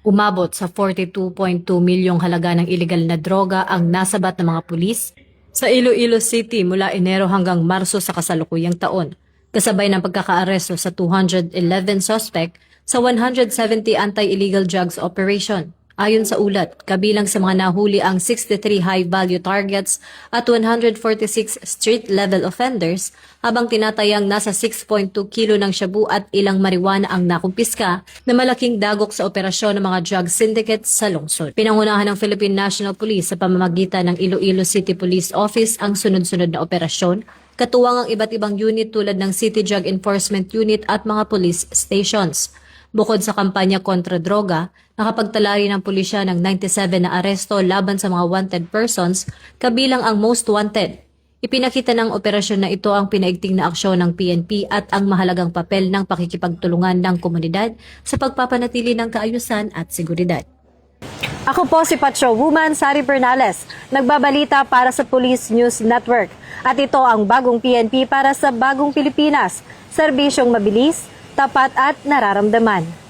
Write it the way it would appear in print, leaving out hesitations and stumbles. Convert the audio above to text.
Umabot sa 42.2 milyong halaga ng iligal na droga ang nasabat ng mga pulis sa Iloilo City mula Enero hanggang Marso sa kasalukuyang taon, kasabay ng pagkakaaresto sa 211 suspect sa 170 anti-illegal drugs operation. Ayon sa ulat, kabilang sa mga nahuli ang 63 high-value targets at 146 street-level offenders, habang tinatayang nasa 6.2 kilo ng shabu at ilang marijuana ang nakumpiska na malaking dagok sa operasyon ng mga drug syndicates sa lungsod. Pinangunahan ng Philippine National Police sa pamamagitan ng Iloilo City Police Office ang sunod-sunod na operasyon, katuwang ang iba't ibang unit tulad ng City Drug Enforcement Unit at mga police stations. Bukod sa kampanya kontra droga, nakapagtala rin ang pulisya ng 97 na aresto laban sa mga wanted persons, kabilang ang most wanted. Ipinakita ng operasyon na ito ang pinaigting na aksyon ng PNP at ang mahalagang papel ng pakikipagtulungan ng komunidad sa pagpapanatili ng kaayusan at seguridad. Ako po si Patrol Woman Sari Bernales, nagbabalita para sa Police News Network. At ito ang bagong PNP para sa bagong Pilipinas, serbisyong mabilis, tapat at nararamdaman.